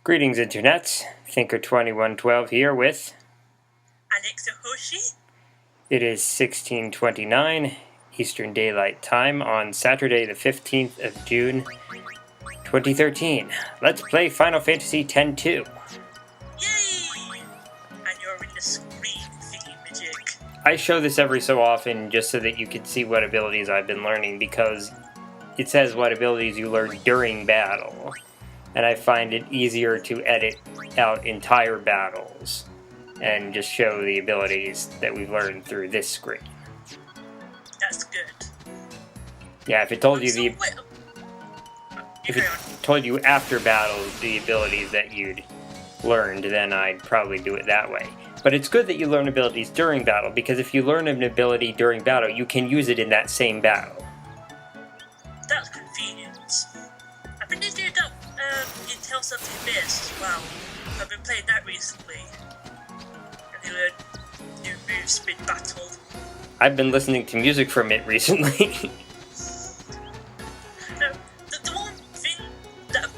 Greetings, Internet. Thinker2112 here with AnniexoHoshi. It is 16:29 Eastern Daylight Time on Saturday the 15th of June 2013. Let's play Final Fantasy X-2. Yay! And you're in the screen thingy magic. I show this every so often just so that you can see what abilities I've been learning, because it says what abilities you learn during battle. And I find it easier to edit out entire battles and just show the abilities that we've learned through this screen. That's good. Yeah, if it told you if it told you after battle the abilities that you'd learned, then I'd probably do it that way. But it's good that you learn abilities during battle, because if you learn an ability during battle, you can use it in that same battle. That's convenient. I've been doing that in Tales of the Abyss as well. I've been playing that recently. And you learn new moves mid-battle. I've been listening to music from it recently. No, the one thing that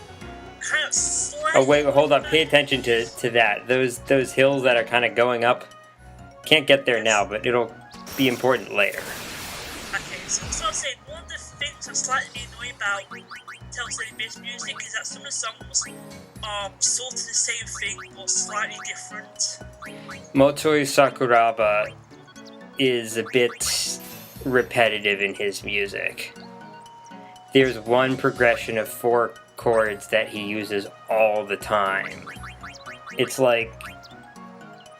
kind of slightly... Oh wait, hold on, pay attention to that. Those hills that are kind of going up. Can't get there now, but it'll be important later. Okay, so I was saying, one of the things that's slightly annoying about Tales of the Abyss music is that some of the songs are sort of the same thing, but slightly different. Motoi Sakuraba is a bit repetitive in his music. There's one progression of 4 chords that he uses all the time. It's like,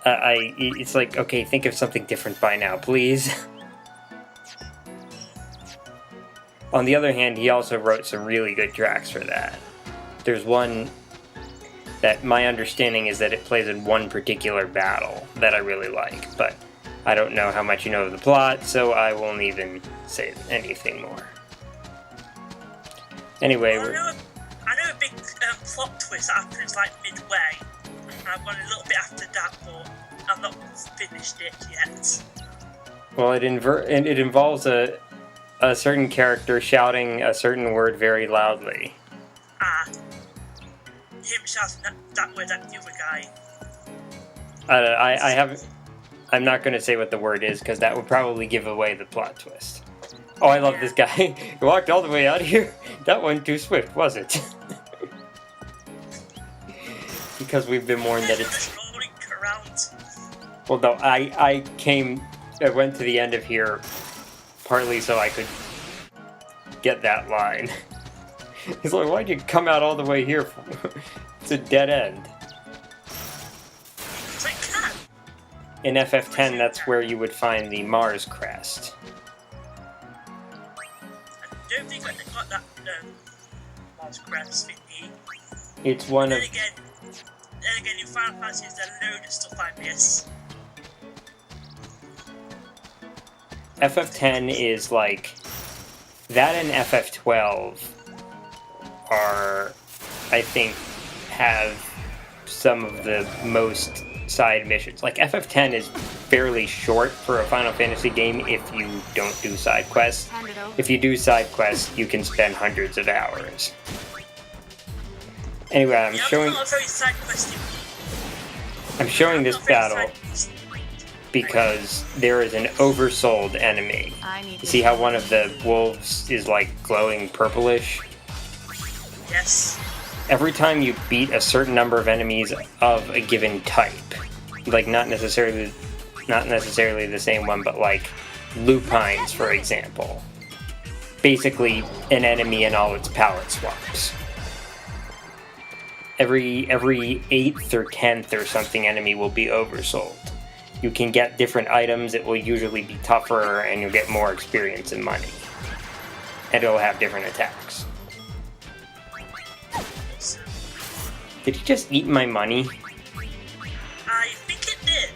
it's like, okay, think of something different by now, please. On the other hand, he also wrote some really good tracks for that. There's one that my understanding is that it plays in one particular battle that I really like, but I don't know how much you know of the plot, so I won't even say anything more. Anyway, well, I know a big plot twist that happens like midway. I've gone a little bit after that, but I've not finished it yet. Well, it involves a certain character shouting a certain word very loudly. Him shouting that word at the other guy. I'm not going to say what the word is, because that would probably give away the plot twist. Oh, I love this guy. He walked all the way out here. That wasn't too swift, was it? Because we've been warned that it's... Well, no, I went to the end of here partly so I could get that line. He's like, why'd you come out all the way here? It's a dead end. In FF10, that's where you would find the Mars crest. I don't think I got that Mars crest thingy. It's one of... Then again, in Final Fantasy, there's a load of stuff I miss. FF10 is like... That and FF12 are, I think, have some of the most side missions. Like, FF10 is fairly short for a Final Fantasy game if you don't do side quests. If you do side quests, you can spend hundreds of hours. Anyway, I'm showing this battle because there is an oversold enemy. You see how one of the wolves is like glowing purplish? Yes. Every time you beat a certain number of enemies of a given type, like not necessarily the same one, but like lupines, for example. Basically, an enemy and all its palette swaps. Every 8th or 10th or something enemy will be oversold. You can get different items, it will usually be tougher, and you'll get more experience and money. And it'll have different attacks. Did he just eat my money? I think it did.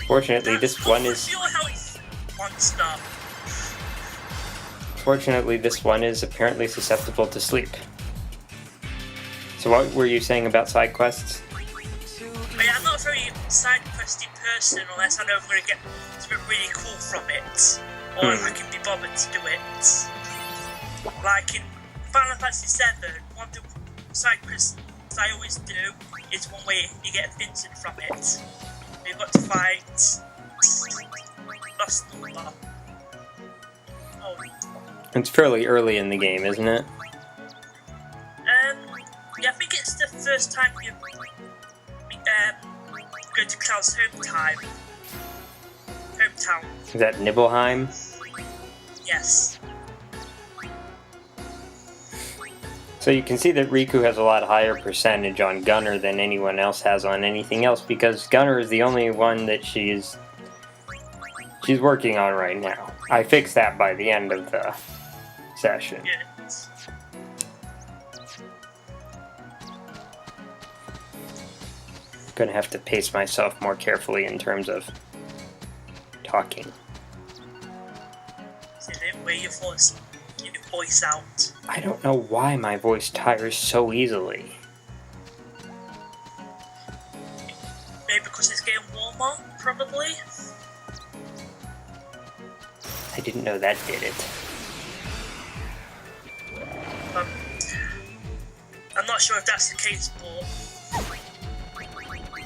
Fortunately, this one is... Fortunately, this one is apparently susceptible to sleep. So what were you saying about side quests? I'm not a very side questy person unless I know I'm going to get something really cool from it. Or if I can be bothered to do it. Like in Final Fantasy VII, one of the side quest I always do is one way you get a Vincent from it. You've got to fight Lost Number. Oh. It's fairly early in the game, isn't it? Yeah, I think it's the first time you go to Cloud's hometown. Is that Nibelheim? Yes. So you can see that Riku has a lot higher percentage on Gunner than anyone else has on anything else, because Gunner is the only one that she's working on right now. I fixed that by the end of the session. Yes. Gonna have to pace myself more carefully in terms of talking. So don't wear your voice out. I don't know why my voice tires so easily. Maybe because it's getting warmer, probably. I didn't know that did it. I'm not sure if that's the case, but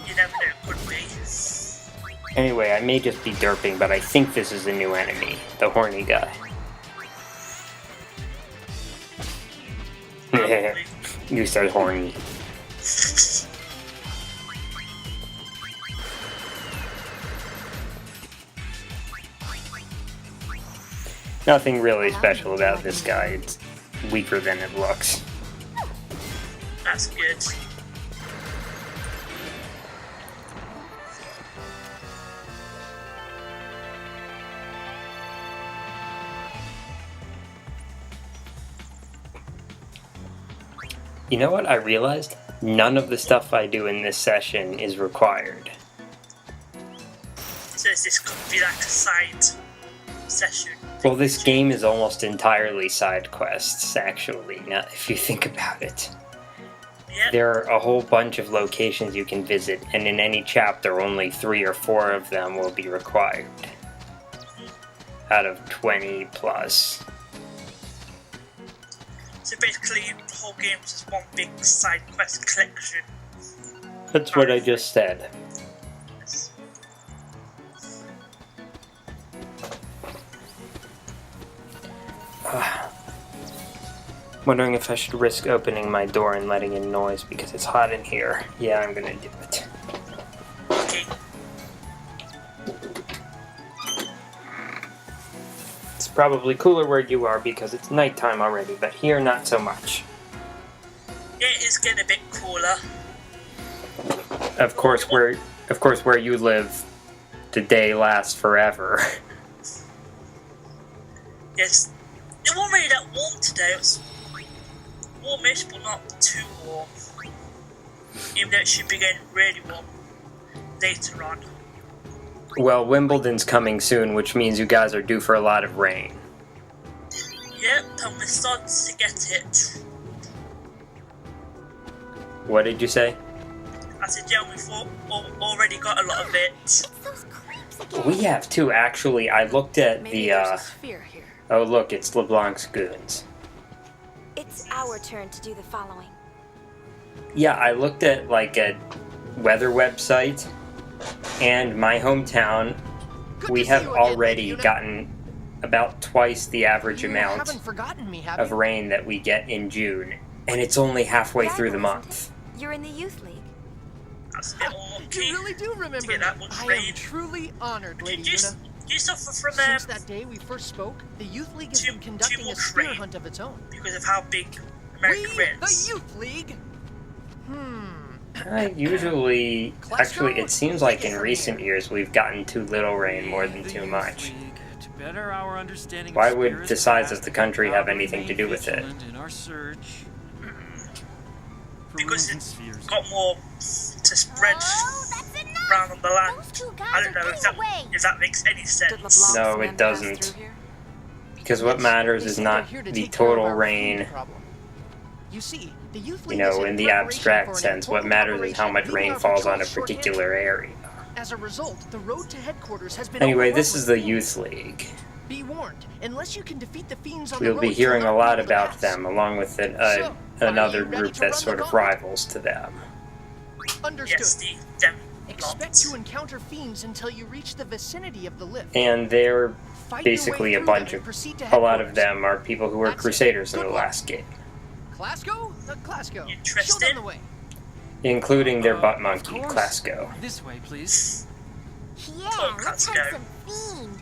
you never know, could be. Anyway, I may just be derping, but I think this is a new enemy, the horny guy. You said horny. Nothing really special about this guy. It's weaker than it looks. That's good. You know what I realized? None of the stuff I do in this session is required. So this could be like a side session. Well, this game is almost entirely side quests, actually, now if you think about it. Yep. There are a whole bunch of locations you can visit, and in any chapter only 3 or 4 of them will be required. Out of 20 plus. So basically, the whole game is just one big side quest collection. That's what I just said. Yes. Wondering if I should risk opening my door and letting in noise because it's hot in here. Yeah, I'm gonna do it. Okay. It's probably cooler where you are because it's nighttime already, but here not so much. Yeah, it is getting a bit cooler. Of course, where you live, the day lasts forever. Yes. It wasn't really that warm today. It was warmish, but not too warm. Even though it should be getting really warm later on. Well, Wimbledon's coming soon, which means you guys are due for a lot of rain. Yep, and we're starting to get it. What did you say? I said, yeah, we've already got a lot of it. It's those creeps again. We have too, actually. I looked at Maybe the, there's a sphere here. Oh, look, it's LeBlanc's goons. It's our turn to do the following. Yeah, I looked at, like, a weather website, and my hometown, we have already gotten about twice the average amount of rain that we get in June, and it's only halfway through the month. You're in the youth league. That's a bit unlucky. You really do remember to get that much I rain. am truly honored, Lady Do Yuna. you suffer from Since that day we first spoke, the Youth League has been conducting a much spear rain. hunt of its own. because of how big America We, is. the Youth League? I usually... Actually, it seems like in recent years we've gotten too little rain more than too much. Why would the size of the country have anything to do with it? Because it's got more to spread around on the land. I don't know if that makes any sense. No, it doesn't. Because what matters is not the total rain, You see, the Youth League you know, is in the preparation abstract for an sense. What important matters is how operation much leading rain our falls on a patrol's particular area. As a result, the road to headquarters has been Anyway, overrun this with is the fiends. Youth League. Be warned, unless you can defeat the fiends on We'll the be road, hearing you'll a not lot be able to about pass. them, along with a another group that's sort of rivals to them. Understood. Yes, them Expect lots. to encounter fiends until you reach the vicinity of the lift. And they're Fight your way basically a through bunch them of, and proceed to a lot of headquarters. them are people who were That's it. Crusaders in Good the luck. last game, Clasko? Clasko. Show Interested? them the way. including their butt Of monkey, course. Clasko. This way, please. Yeah, Oh, let's Clasko. have some fiend.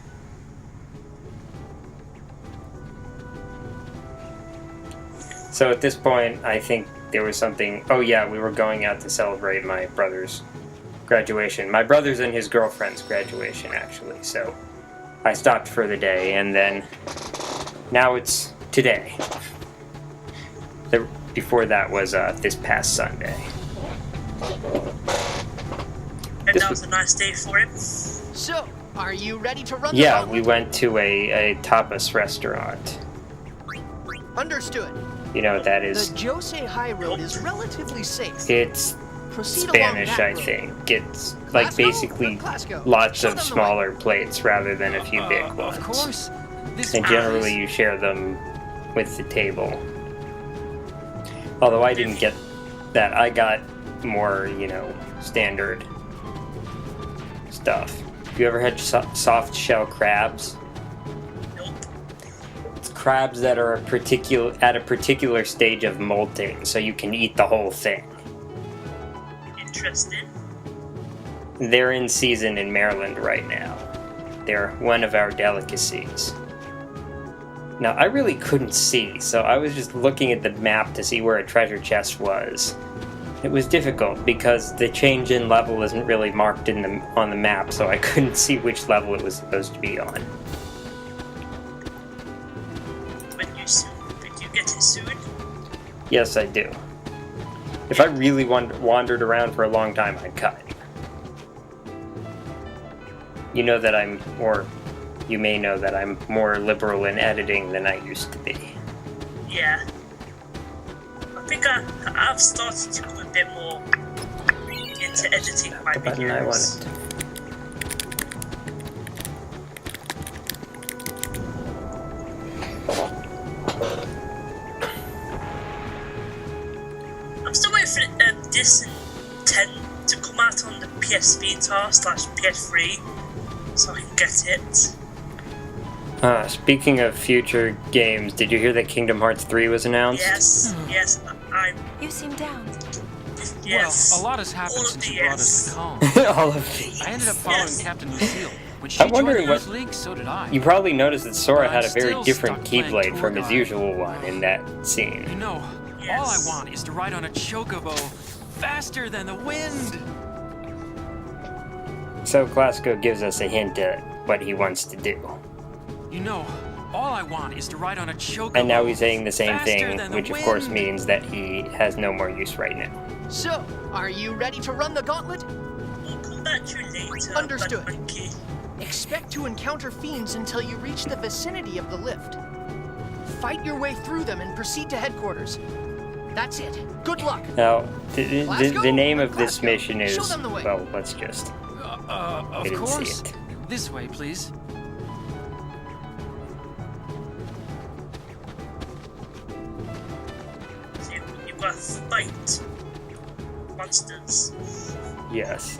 So at this point, I think there was something. Oh yeah, we were going out to celebrate my brother's graduation. My brother's and his girlfriend's graduation, actually. So I stopped for the day, and then now it's today. Before that was this past Sunday. And This that was- was a nice day for him. So, are you ready to run the Yeah, gauntlet? we went to a tapas restaurant. Understood. You know what that The is? Jose High Road is relatively safe. It's Proceed Spanish, along I that road. think. It's like Clasko? basically Clasko. lots Show of them the smaller plates rather than a few big ones. Of course. This And way, generally please. you share them with the table. Although I didn't get that. I got more, standard stuff. Have you ever had soft shell crabs? Nope. It's crabs that are at a particular stage of molting, so you can eat the whole thing. Interested? They're in season in Maryland right now. They're one of our delicacies. Now, I really couldn't see, so I was just looking at the map to see where a treasure chest was. It was difficult because the change in level isn't really marked on the map, so I couldn't see which level it was supposed to be on. When you get it soon? Yes, I do. If I really wandered around for a long time, I'd cut. You know that you may know that I'm more liberal in editing than I used to be. Yeah. I think I've started to go a bit more into editing my The button I videos. wanted. I'm still waiting for this and 10 to come out on the PS Vita/PS3 so I can get it. Speaking of future games, did you hear that Kingdom Hearts 3 was announced? Yes, I'm. You seem down. Yes. Well, a lot has happened All of since the you brought yes. us the column. All of these. I ended up following Yes. Captain Lucille. When she I'm joined the wondering Youth what- League, so did I. You probably noticed that Sora But had a I'm very still different stuck playing Keyblade from tour his guide. usual one in that You scene. know, Yes. all I want is to ride on a chocobo faster than the wind. So Clasko gives us a hint at what he wants to do. You know, all I want is to ride on a chocobo. And now he's saying the same faster thing, than the which of course wind. means that he has no more use right now. So, are you ready to run the gauntlet? We'll come back to you later. Understood. But monkey. Expect to encounter fiends until you reach the vicinity of the lift. Fight your way through them and proceed to headquarters. That's it. Good luck. Now, the Clasko? name of this Clasko. mission is, Show them the way. well, let's just, I Of didn't see course. it. This way, please. So you've got to fight monsters. Yes.